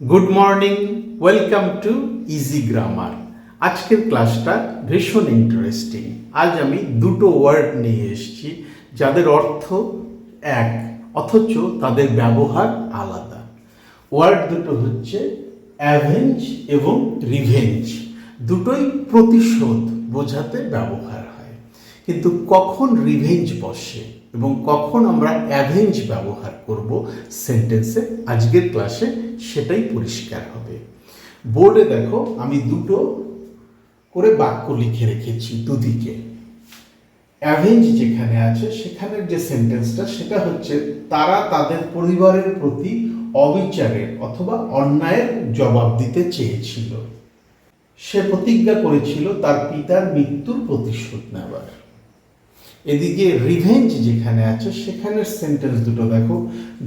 Good morning, welcome to easy grammar. আজকের ক্লাসটা ভীষণ ইন্টারেস্টিং। আজ আমি দুটো ওয়ার্ড নিয়ে এসেছি যাদের অর্থ এক অথচ তাদের ব্যবহার আলাদা। ওয়ার্ড দুটো হচ্ছে অ্যাভেঞ্জ এবং রিভেঞ্জ। দুটোই প্রতিশোধ বোঝাতে ব্যবহার হয়, কিন্তু কখন রিভেঞ্জ বসে এবং কখন আমরা অ্যাভেঞ্জ ব্যবহার করব সেন্টেন্সে, আজকের ক্লাসে সেটাই পরিষ্কার হবে। বোর্ডে দেখো আমি দুটো করে বাক্য লিখে রেখেছি দুদিকে। অ্যাভেঞ্জ যেখানে আছে সেখানের যে সেন্টেন্সটা সেটা হচ্ছে তারা তাদের পরিবারের প্রতি অবিচারের অথবা অন্যায়ের জবাব দিতে চেয়েছিল। সে প্রতিজ্ঞা করেছিল তার পিতার মৃত্যুর প্রতিশোধ নেবার। এদিকে রিভেঞ্জ যেখানে আছে সেখানের সেন্টেন্স দুটো দেখো।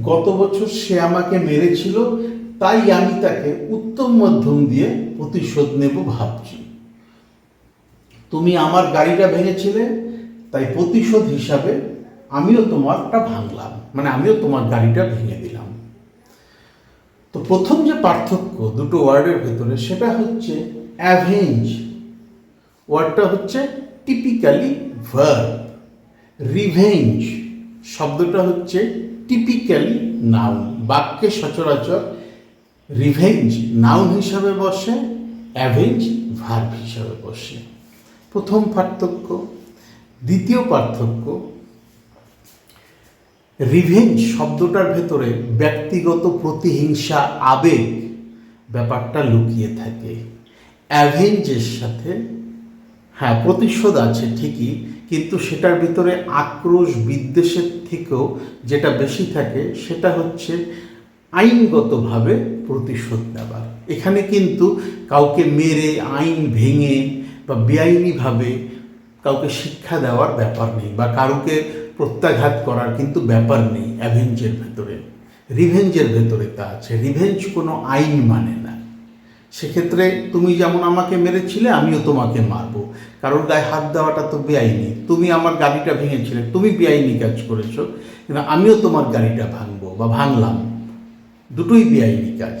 গত বছর সে আমাকে মেরেছিল, তাই আমি তাকে উত্তম মধ্যম দিয়ে প্রতিশোধ নেব ভাবছি। তুমি আমার গাড়িটা ভেঙেছিলে, তাই প্রতিশোধ হিসাবে আমিও তোমারটা ভাঙলাম, মানে আমিও তোমার গাড়িটা ভেঙে দিলাম। তো প্রথম যে পার্থক্য দুটো ওয়ার্ডের ভেতরে সেটা হচ্ছে অ্যাভেঞ্জ ওয়ার্ডটা হচ্ছে টিপিক্যালি ভার্ব, রিভেঞ্জ শব্দটা হচ্ছে টিপিক্যালি নাউন। বাক্যে সচরাচর রিভেঞ্জ নাউন হিসাবে বসে, অ্যাভেঞ্জ ভার্ব হিসাবে বসে। প্রথম পার্থক্য। দ্বিতীয় পার্থক্য, রিভেঞ্জ শব্দটার ভেতরে ব্যক্তিগত প্রতিহিংসা আবেগ ব্যাপারটা লুকিয়ে থাকে। অ্যাভেঞ্জের সাথে হ্যাঁ প্রতিশোধ আছে ঠিকই, কিন্তু সেটার ভিতরে আক্রোশ বিদ্বেষের থেকেও যেটা বেশি থাকে সেটা হচ্ছে আইনগতভাবে প্রতিশোধ নেবার। এখানে কিন্তু কাউকে মেরে আইন ভেঙে বা বেআইনিভাবে কাউকে শিক্ষা দেওয়ার ব্যাপার নেই বা কারুকে প্রত্যাঘাত করার কিন্তু ব্যাপার নেই অ্যাভেঞ্জের ভেতরে। রিভেঞ্জের ভেতরে তা আছে। রিভেঞ্জ কোনো আইন মানে না। সেক্ষেত্রে তুমি যেমন আমাকে মেরেছিলে আমিও তোমাকে মারবো, কারোর গায়ে হাত দেওয়াটা তো বেআইনি। তুমি আমার গাড়িটা ভেঙেছিলে, তুমি বেআইনি কাজ করেছো, কিন্তু আমিও তোমার গাড়িটা ভাঙবো বা ভাঙলাম, দুটোই বেআইনি কাজ।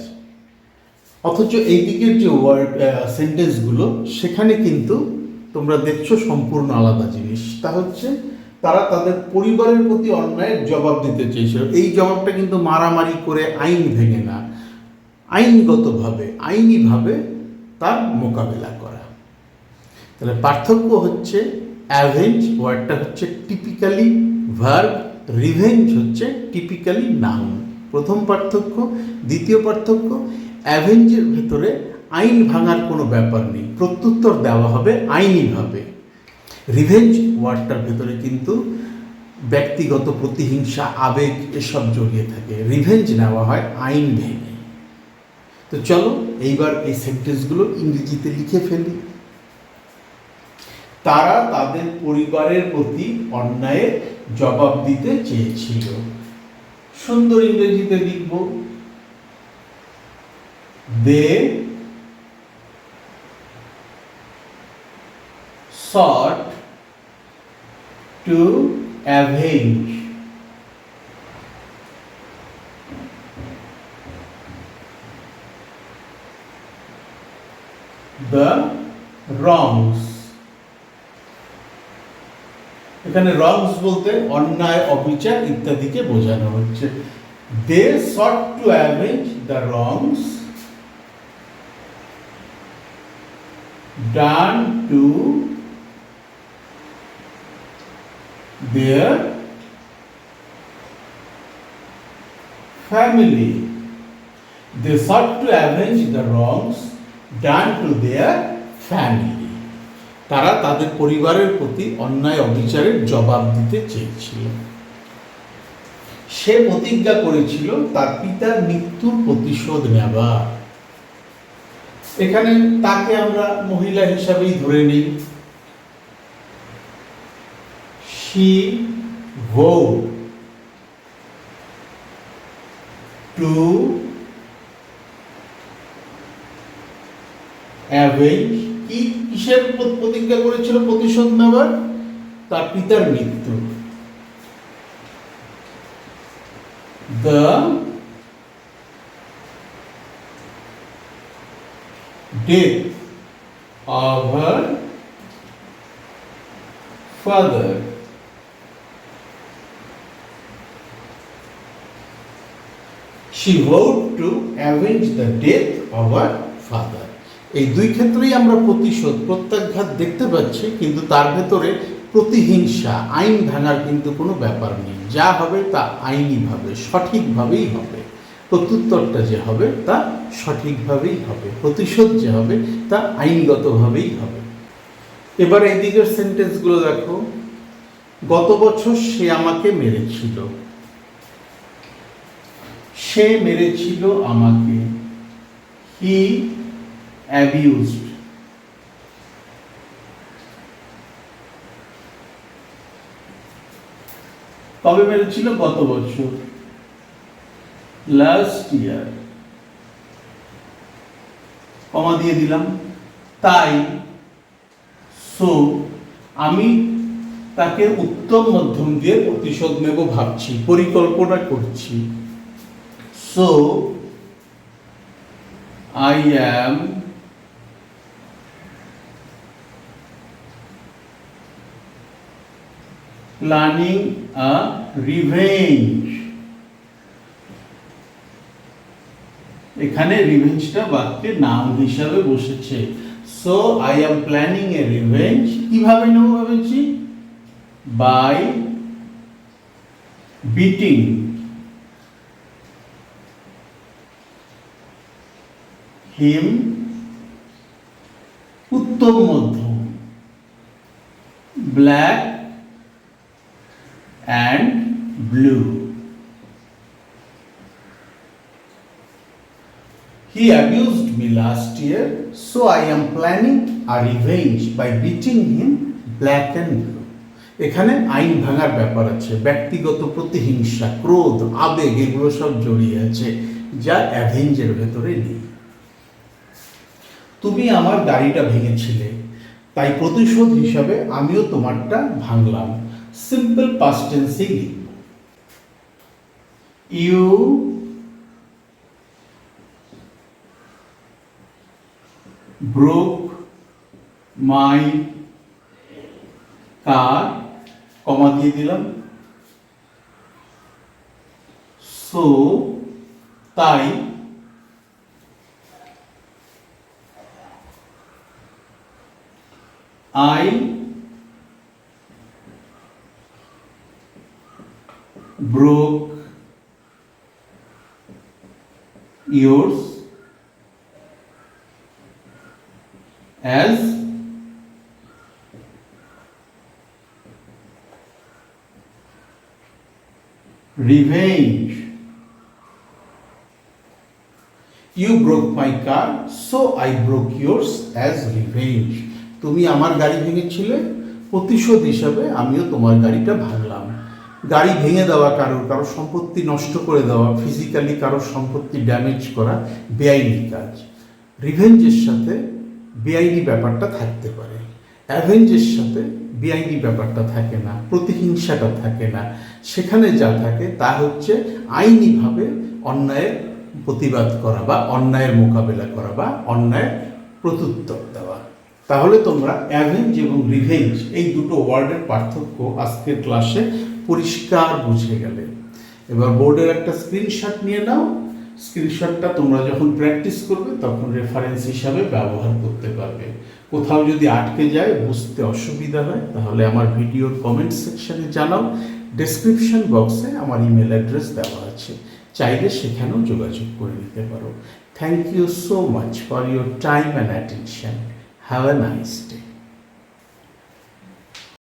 অথচ এই দিকের যে ওয়ার্ড সেন্টেন্সগুলো সেখানে কিন্তু তোমরা দেখছো সম্পূর্ণ আলাদা জিনিস। তা হচ্ছে তারা তাদের পরিবারের প্রতি অন্যায়ের জবাব দিতে চেয়েছিল। এই জবাবটা কিন্তু মারামারি করে আইন ভেঙে না, আইনগতভাবে আইনিভাবে তার মোকাবেলা করা। তাহলে পার্থক্য হচ্ছে অ্যাভেঞ্জ ওয়ার্ডটা হচ্ছে টিপিক্যালি ভার্ব, রিভেঞ্জ হচ্ছে টিপিক্যালি নাউন। প্রথম পার্থক্য। দ্বিতীয় পার্থক্য, অ্যাভেঞ্জের ভেতরে আইন ভাঙার কোনো ব্যাপার নেই, প্রত্যুত্তর দেওয়া হবে আইনিভাবে। রিভেঞ্জ ওয়ার্ডটার ভেতরে কিন্তু ব্যক্তিগত প্রতিহিংসা আবেগ এসব জড়িয়ে থাকে। রিভেঞ্জ নেওয়া হয় আইন ভেঙে। তো চলো এইবার এই সেন্টেন্সগুলো ইংরেজিতে লিখে ফেলি। তারা তাদের পরিবারের প্রতি অন্যায়ের জবাব দিতে চেয়েছিল। সুন্দর ইংরেজিতে লিখব, দে sought to avenge the wrongs। এখানে wrongs বলতে অন্যায়, অবিচার ইত্যাদিকে বোঝানো হচ্ছে। they sought to avenge the wrongs done to their family। They sought to avenge the wrongs done to their family। তারা তাদের পরিবারের প্রতি অন্যায় অবিচারের জবাব দিতে চেয়েছিল। সে প্রতিজ্ঞা করেছিল তার পিতার মৃত্যুর প্রতিশোধ নেবার। এখানে তাকে আমরা মহিলা হিসাবেই ধরে নিই। she vowed to avenge, কিসের প্রতিজ্ঞা করেছিল প্রতিশোধ নেবার? তার পিতার মৃত্যু। the death of her father. She vowed to avenge the death of her father. এই দুই ক্ষেত্রেই আমরা প্রতিশোধ প্রত্যাঘাত দেখতে পাচ্ছি, কিন্তু তার ভেতরে প্রতিহিংসা আইন ভাঙার কিন্তু কোনো ব্যাপার নেই। যা হবে তা আইনিভাবে সঠিকভাবেই হবে, প্রত্যুত্তরটা যে হবে তা সঠিকভাবেই হবে, প্রতিশোধ যে হবে তা আইনগতভাবেই হবে। এবার এই দিকের সেন্টেন্সগুলো দেখো। গত বছর সে আমাকে মেরেছিল, সে মেরেছিল আমাকে। হি অ্যাবিউজড। কবে মেরেছিল? গত বছর, লাস্ট ইয়ার। কমা দিয়ে দিলাম। তাই, সো, আমি তাকে উত্তম মধ্যম দিয়ে প্রতিশোধ নেব ভাবছি, পরিকল্পনা করছি। So I am planning a revenge. এখানে রিভেঞ্জটা বাক্যে নাম হিসাবে বসেছে। So I am planning A revenge. কিভাবে নেব ভেবেছি? বাই বিটিং হিম, উত্তম মধ্যম, black and blue. He abused me last year, so I am planning a revenge by beating him black and blue. এখানে আইন ভাঙার ব্যাপার আছে, ব্যক্তিগত প্রতিহিংসা, ক্রোধ, আবেগ এগুলো সব জড়িয়ে আছে, যা অ্যাভেঞ্জের ভেতরে নেই। তুমি আমার গাড়িটা ভেঙেছিলে, তাই প্রতিশোধ হিসাবে আমিও তোমারটা ভাঙলাম। সিম্পল পাস্ট টেন্সে লিখব। ইউ broke my car, কমা দিয়ে দিলাম। সো, তাই, I broke yours as revenge. You broke my car, so I broke yours as revenge. তুমি আমার গাড়ি ভেঙেছিলে, প্রতিশোধ হিসাবে আমিও তোমার গাড়িটা ভাঙলাম। গাড়ি ভেঙে দেওয়া, কারোর সম্পত্তি নষ্ট করে দেওয়া, ফিজিক্যালি কারোর সম্পত্তি ড্যামেজ করা বেআইনি কাজ। রিভেঞ্জের সাথে বেআইনি ব্যাপারটা থাকতে পারে, অ্যাভেঞ্জের সাথে বেআইনি ব্যাপারটা থাকে না, প্রতিহিংসাটা থাকে না। সেখানে যা থাকে তা হচ্ছে আইনিভাবে অন্যায়ের প্রতিবাদ করা বা অন্যায়ের মোকাবেলা করা বা অন্যায়ের প্রত্যুত্তর দেওয়া। তাহলে তোমরা অ্যাভেঞ্জ এবং রিভেঞ্জ এই দুটো ওয়ার্ডের পার্থক্য আজকের ক্লাসে পরিষ্কার বুঝে গেলে। এবার বোর্ডের একটা স্ক্রিনশট নিয়ে নাও। স্ক্রিনশটটা তোমরা যখন প্র্যাকটিস করবে তখন রেফারেন্স হিসাবে ব্যবহার করতে পারবে। কোথাও যদি আটকে যায়, বুঝতে অসুবিধা হয়, তাহলে আমার ভিডিওর কমেন্ট সেকশনে জানাও। ডেসক্রিপশন বক্সে আমার ইমেল অ্যাড্রেস দেওয়া আছে, চাইলে সেখানেও যোগাযোগ করে নিতে পারো। Thank you so much for your time and attention. Have a nice day.